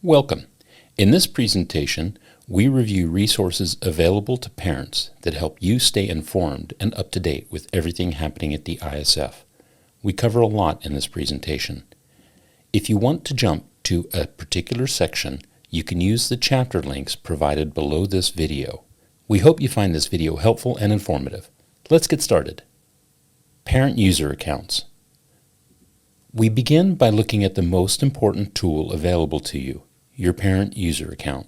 Welcome. In this presentation, we review resources available to parents that help you stay informed and up to date with everything happening at the ISF. We cover a lot in this presentation. If you want to jump to a particular section, you can use the chapter links provided below this video. We hope you find this video helpful and informative. Let's get started. Parent user accounts. We begin by looking at the most important tool available to you, your parent user account.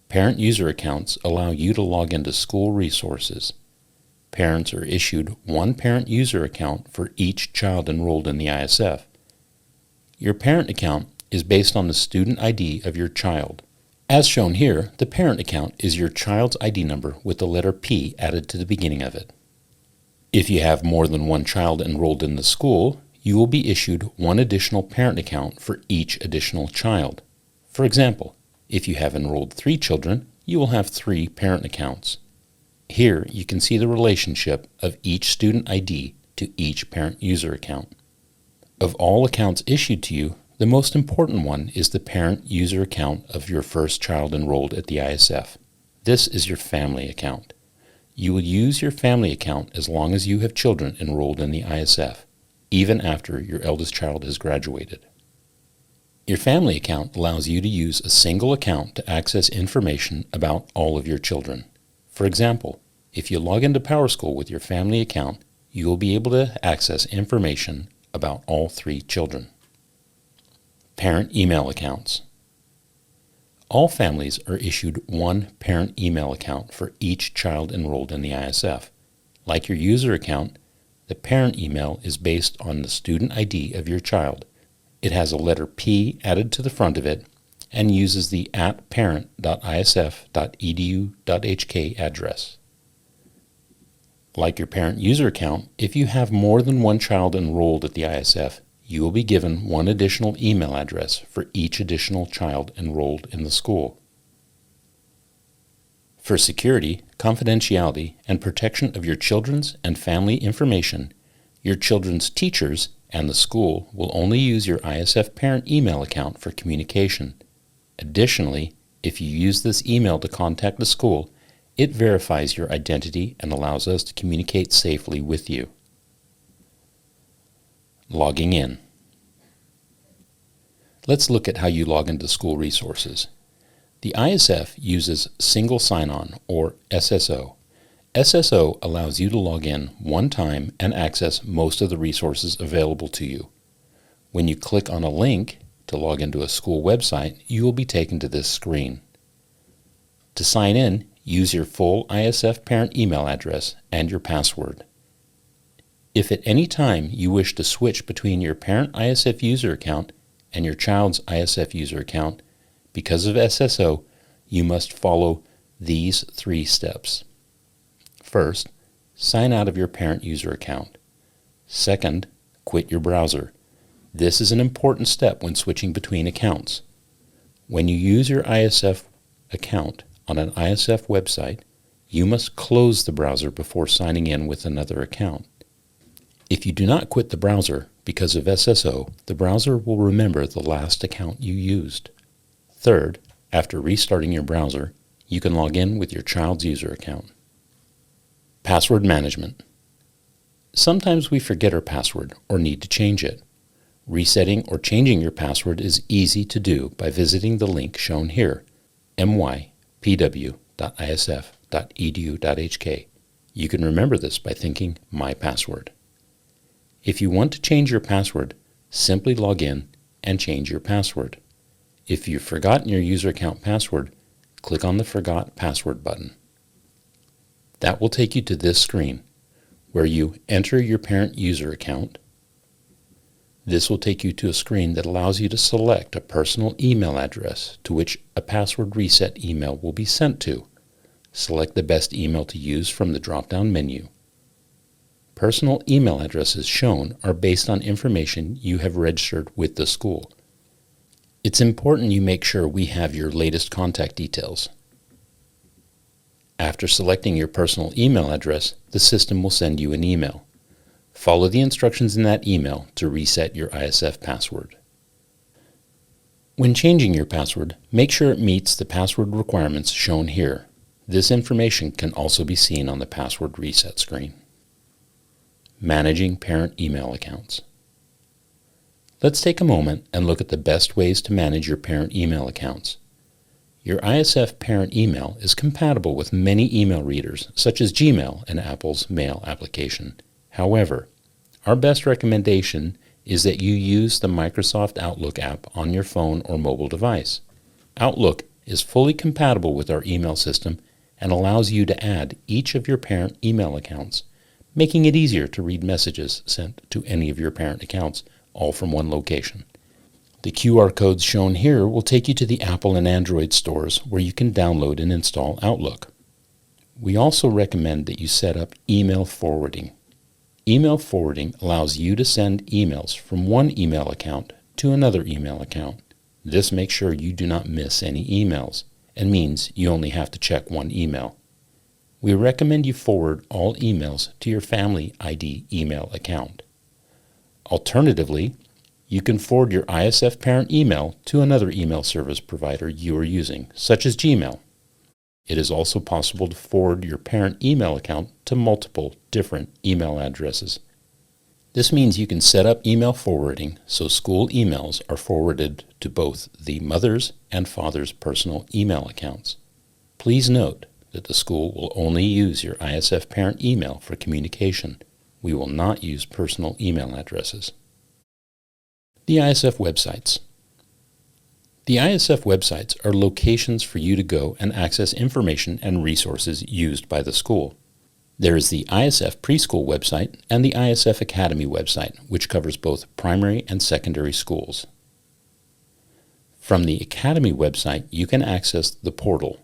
Parent user accounts allow you to log into school resources. Parents are issued one parent user account for each child enrolled in the ISF. Your parent account is based on the student ID of your child. As shown here, the parent account is your child's ID number with the letter P added to the beginning of it. If you have more than one child enrolled in the school, you will be issued one additional parent account for each additional child. For example, if you have enrolled 3 children, you will have 3 parent accounts. Here you can see the relationship of each student ID to each parent user account. Of all accounts issued to you, the most important one is the parent user account of your first child enrolled at the ISF. This is your family account. You will use your family account as long as you have children enrolled in the ISF, even after your eldest child has graduated. Your family account allows you to use a single account to access information about all of your children. For example, if you log into PowerSchool with your family account, you will be able to access information about all 3 children. Parent email accounts. All families are issued one parent email account for each child enrolled in the ISF. Like your user account, the parent email is based on the student ID of your child. It has a letter P added to the front of it and uses the @parent.isf.edu.hk address. Like your parent user account, if you have more than one child enrolled at the ISF, you will be given one additional email address for each additional child enrolled in the school. For security, confidentiality, and protection of your children's and family information, your children's teachers and the school will only use your ISF parent email account for communication. Additionally, if you use this email to contact the school, it verifies your identity and allows us to communicate safely with you. Logging in. Let's look at how you log into school resources. The ISF uses Single Sign-On, or SSO. SSO allows you to log in one time and access most of the resources available to you. When you click on a link to log into a school website, you will be taken to this screen. To sign in, use your full ISF parent email address and your password. If at any time you wish to switch between your parent ISF user account and your child's ISF user account, because of SSO, you must follow these 3 steps. First, sign out of your parent user account. Second, quit your browser. This is an important step when switching between accounts. When you use your ISF account on an ISF website, you must close the browser before signing in with another account. If you do not quit the browser because of SSO, the browser will remember the last account you used. Third, after restarting your browser, you can log in with your child's user account. Password management. Sometimes we forget our password or need to change it. Resetting or changing your password is easy to do by visiting the link shown here, mypw.isf.edu.hk. You can remember this by thinking My Password. If you want to change your password, simply log in and change your password. If you've forgotten your user account password, click on the Forgot Password button. That will take you to this screen, where you enter your parent user account. This will take you to a screen that allows you to select a personal email address to which a password reset email will be sent to. Select the best email to use from the drop-down menu. Personal email addresses shown are based on information you have registered with the school. It's important you make sure we have your latest contact details. After selecting your personal email address, the system will send you an email. Follow the instructions in that email to reset your ISF password. When changing your password, make sure it meets the password requirements shown here. This information can also be seen on the password reset screen. Managing parent email accounts. Let's take a moment and look at the best ways to manage your parent email accounts. Your ISF parent email is compatible with many email readers, such as Gmail and Apple's Mail application. However, our best recommendation is that you use the Microsoft Outlook app on your phone or mobile device. Outlook is fully compatible with our email system and allows you to add each of your parent email accounts, making it easier to read messages sent to any of your parent accounts, all from one location. The QR codes shown here will take you to the Apple and Android stores where you can download and install Outlook. We also recommend that you set up email forwarding. Email forwarding allows you to send emails from one email account to another email account. This makes sure you do not miss any emails and means you only have to check one email. We recommend you forward all emails to your Family ID email account. Alternatively, you can forward your ISF parent email to another email service provider you are using, such as Gmail. It is also possible to forward your parent email account to multiple different email addresses. This means you can set up email forwarding so school emails are forwarded to both the mother's and father's personal email accounts. Please note that the school will only use your ISF parent email for communication. We will not use personal email addresses. The ISF websites. The ISF websites are locations for you to go and access information and resources used by the school. There is the ISF Preschool website and the ISF Academy website, which covers both primary and secondary schools. From the Academy website, you can access the portal.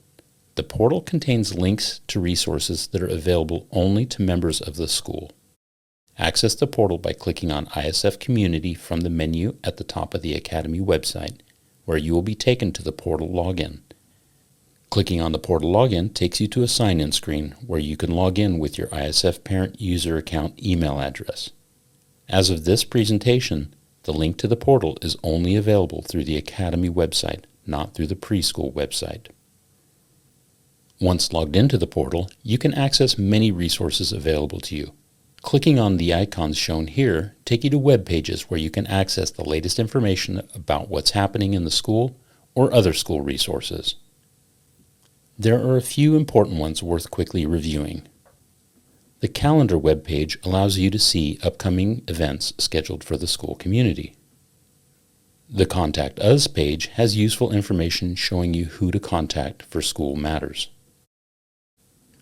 The portal contains links to resources that are available only to members of the school. Access the portal by clicking on ISF Community from the menu at the top of the Academy website, where you will be taken to the portal login. Clicking on the portal login takes you to a sign-in screen where you can log in with your ISF parent user account email address. As of this presentation, the link to the portal is only available through the Academy website, not through the preschool website. Once logged into the portal, you can access many resources available to you. Clicking on the icons shown here take you to web pages where you can access the latest information about what's happening in the school or other school resources. There are a few important ones worth quickly reviewing. The calendar web page allows you to see upcoming events scheduled for the school community. The Contact Us page has useful information showing you who to contact for school matters.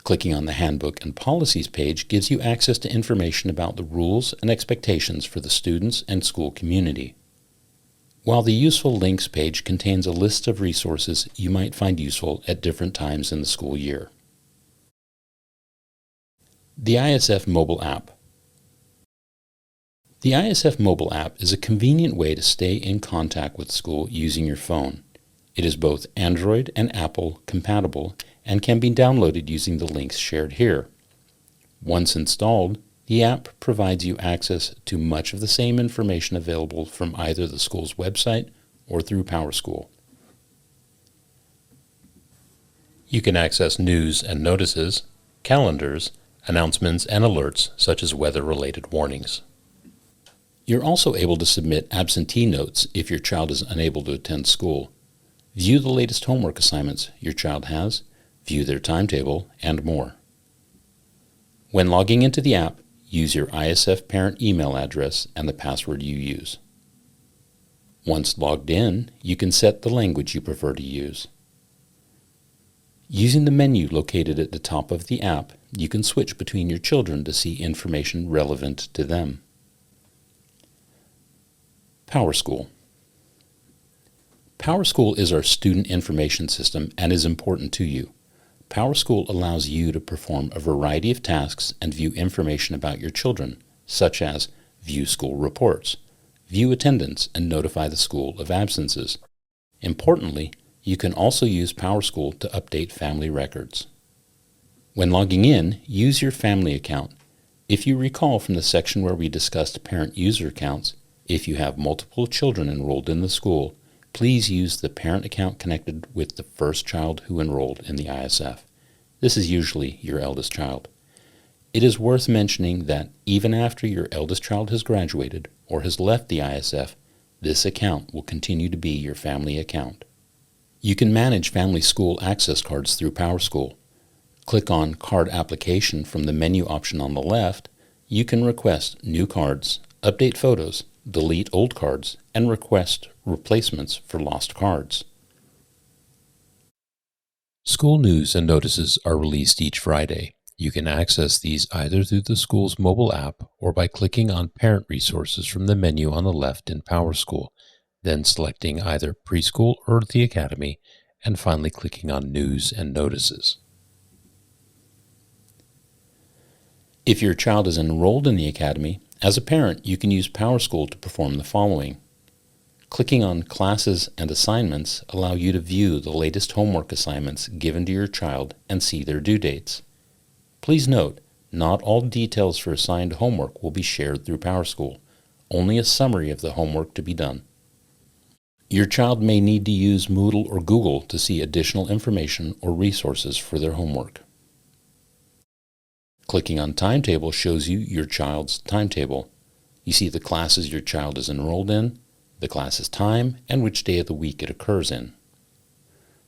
Clicking on the Handbook and Policies page gives you access to information about the rules and expectations for the students and school community. While the Useful Links page contains a list of resources you might find useful at different times in the school year. The ISF Mobile App. The ISF Mobile App is a convenient way to stay in contact with school using your phone. It is both Android and Apple compatible and can be downloaded using the links shared here. Once installed, the app provides you access to much of the same information available from either the school's website or through PowerSchool. You can access news and notices, calendars, announcements, and alerts such as weather-related warnings. You're also able to submit absentee notes if your child is unable to attend school, view the latest homework assignments your child has, view their timetable, and more. When logging into the app, use your ISF parent email address and the password you use. Once logged in, you can set the language you prefer to use. Using the menu located at the top of the app, you can switch between your children to see information relevant to them. PowerSchool. PowerSchool is our student information system and is important to you. PowerSchool allows you to perform a variety of tasks and view information about your children, such as view school reports, view attendance, and notify the school of absences. Importantly, you can also use PowerSchool to update family records. When logging in, use your family account. If you recall from the section where we discussed parent user accounts, if you have multiple children enrolled in the school, please use the parent account connected with the first child who enrolled in the ISF. This is usually your eldest child. It is worth mentioning that even after your eldest child has graduated or has left the ISF, this account will continue to be your family account. You can manage family school access cards through PowerSchool. Click on Card Application from the menu option on the left. You can request new cards, update photos, delete old cards, and request replacements for lost cards. School news and notices are released each Friday. You can access these either through the school's mobile app or by clicking on Parent Resources from the menu on the left in PowerSchool, then selecting either Preschool or the Academy, and finally clicking on News and Notices. If your child is enrolled in the Academy, as a parent, you can use PowerSchool to perform the following. Clicking on Classes and Assignments allow you to view the latest homework assignments given to your child and see their due dates. Please note, not all details for assigned homework will be shared through PowerSchool, only a summary of the homework to be done. Your child may need to use Moodle or Google to see additional information or resources for their homework. Clicking on Timetable shows you your child's timetable. You see the classes your child is enrolled in, the class's time, and which day of the week it occurs in.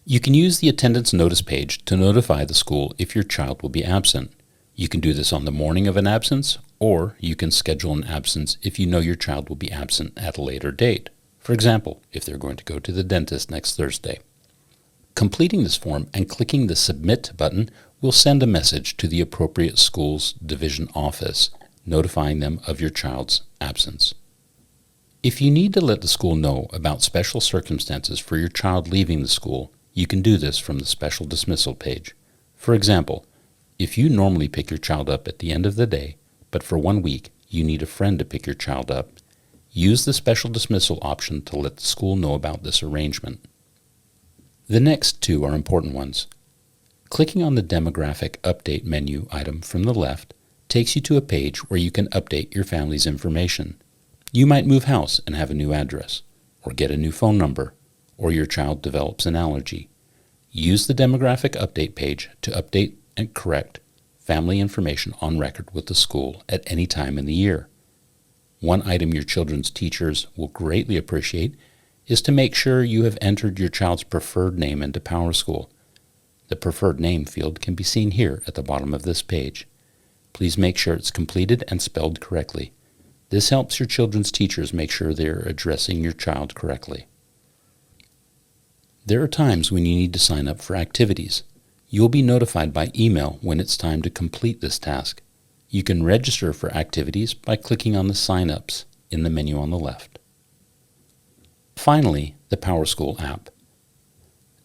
You can use the attendance notice page to notify the school if your child will be absent. You can do this on the morning of an absence, or you can schedule an absence if you know your child will be absent at a later date. For example, if they're going to go to the dentist next Thursday. Completing this form and clicking the Submit button will send a message to the appropriate school's division office, notifying them of your child's absence. If you need to let the school know about special circumstances for your child leaving the school, you can do this from the Special Dismissal page. For example, if you normally pick your child up at the end of the day, but for 1 week you need a friend to pick your child up, use the Special Dismissal option to let the school know about this arrangement. The next two are important ones. Clicking on the Demographic Update menu item from the left takes you to a page where you can update your family's information. You might move house and have a new address, or get a new phone number, or your child develops an allergy. Use the Demographic Update page to update and correct family information on record with the school at any time in the year. One item your children's teachers will greatly appreciate is to make sure you have entered your child's preferred name into PowerSchool. The preferred name field can be seen here at the bottom of this page. Please make sure it's completed and spelled correctly. This helps your children's teachers make sure they are addressing your child correctly. There are times when you need to sign up for activities. You'll be notified by email when it's time to complete this task. You can register for activities by clicking on the Sign Ups in the menu on the left. Finally, the PowerSchool app.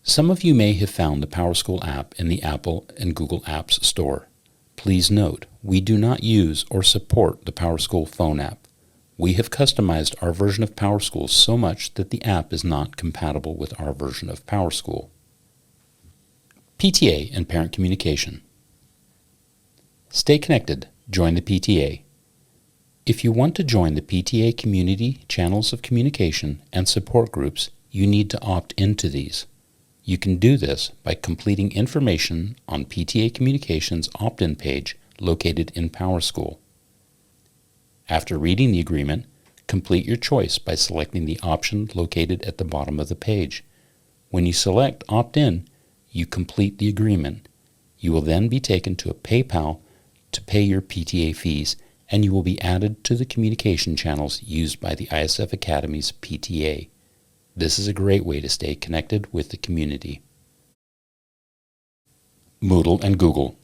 Some of you may have found the PowerSchool app in the Apple and Google Apps Store. Please note, we do not use or support the PowerSchool phone app. We have customized our version of PowerSchool so much that the app is not compatible with our version of PowerSchool. PTA and Parent Communication. Stay connected. Join the PTA. If you want to join the PTA community channels of communication and support groups, you need to opt into these. You can do this by completing information on PTA Communications opt-in page located in PowerSchool. After reading the agreement, complete your choice by selecting the option located at the bottom of the page. When you select Opt-in, you complete the agreement. You will then be taken to a PayPal to pay your PTA fees, and you will be added to the communication channels used by the ISF Academy's PTA. This is a great way to stay connected with the community. Moodle and Google.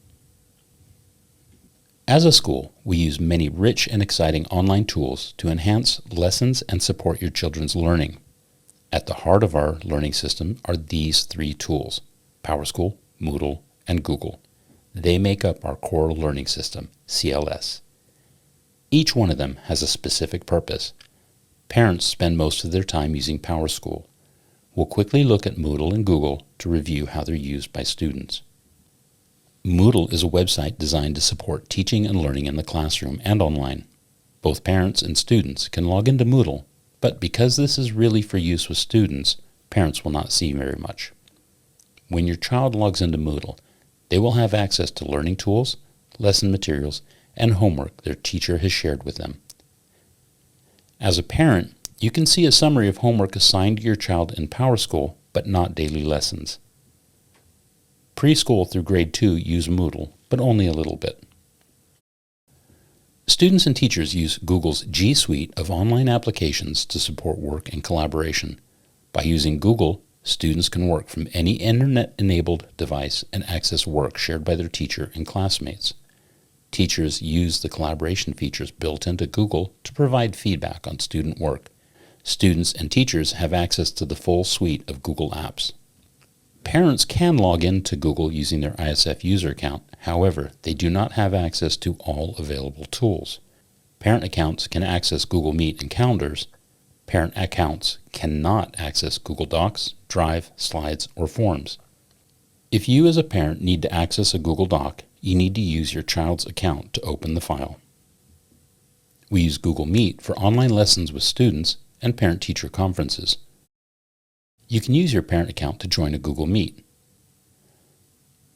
As a school, we use many rich and exciting online tools to enhance lessons and support your children's learning. At the heart of our learning system are these three tools: PowerSchool, Moodle, and Google. They make up our core learning system, CLS. Each one of them has a specific purpose. Parents spend most of their time using PowerSchool. We'll quickly look at Moodle and Google to review how they're used by students. Moodle is a website designed to support teaching and learning in the classroom and online. Both parents and students can log into Moodle, But because this is really for use with students, parents will not see very much. When your child logs into Moodle, they will have access to learning tools, lesson materials, and homework their teacher has shared with them. As a parent, you can see a summary of homework assigned to your child in PowerSchool, but not daily lessons. Preschool through grade 2 use Moodle, but only a little bit. Students and teachers use Google's G Suite of online applications to support work and collaboration. By using Google, students can work from any internet-enabled device and access work shared by their teacher and classmates. Teachers use the collaboration features built into Google to provide feedback on student work. Students and teachers have access to the full suite of Google apps. Parents can log into Google using their ISF user account. However, they do not have access to all available tools. Parent accounts can access Google Meet and calendars. Parent accounts cannot access Google Docs, Drive, Slides, or Forms. If you as a parent need to access a Google Doc, you need to use your child's account to open the file. We use Google Meet for online lessons with students and parent-teacher conferences. You can use your parent account to join a Google Meet.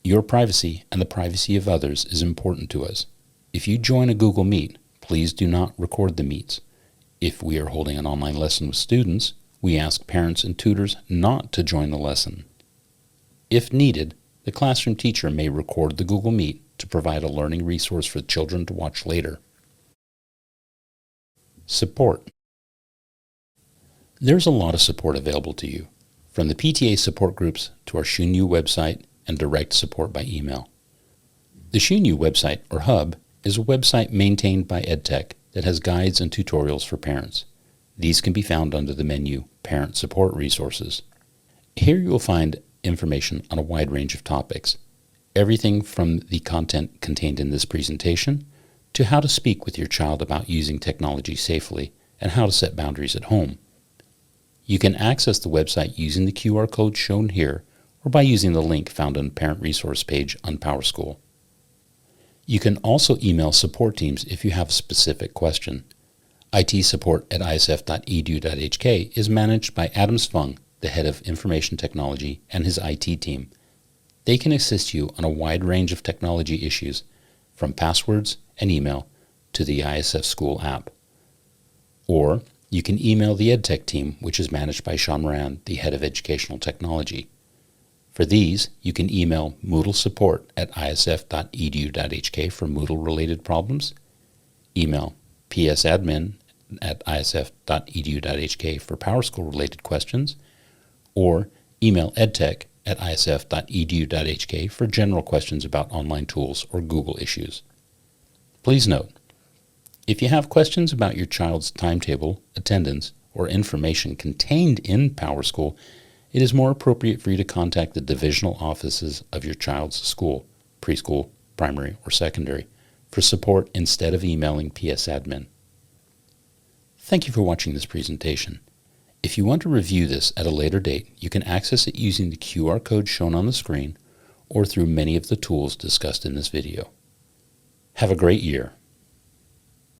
Your privacy and the privacy of others is important to us. If you join a Google Meet, please do not record the meets. If we are holding an online lesson with students, we ask parents and tutors not to join the lesson. If needed, the classroom teacher may record the Google Meet to provide a learning resource for children to watch later. Support. There's a lot of support available to you, from the PTA support groups to our ShunU website and direct support by email. The ShunU website, or Hub, is a website maintained by EdTech that has guides and tutorials for parents. These can be found under the menu Parent Support Resources. Here you will find information on a wide range of topics, everything from the content contained in this presentation to how to speak with your child about using technology safely and how to set boundaries at home. You can access the website using the QR code shown here or by using the link found on the Parent Resource page on PowerSchool. You can also email support teams if you have a specific question. IT support at isf.edu.hk is managed by Adam Svung, the head of information technology, and his IT team. They can assist you on a wide range of technology issues, from passwords and email to the ISF School app. Or you can email the EdTech team, which is managed by Sean Moran, the head of educational technology. For these, you can email Moodle support at isf.edu.hk for Moodle-related problems, email psadmin at isf.edu.hk for PowerSchool-related questions, or email edtech at isf.edu.hk for general questions about online tools or Google issues. Please note, if you have questions about your child's timetable, attendance, or information contained in PowerSchool, it is more appropriate for you to contact the divisional offices of your child's school, preschool, primary, or secondary, for support instead of emailing psadmin. Thank you for watching this presentation. If you want to review this at a later date, you can access it using the QR code shown on the screen or through many of the tools discussed in this video. Have a great year.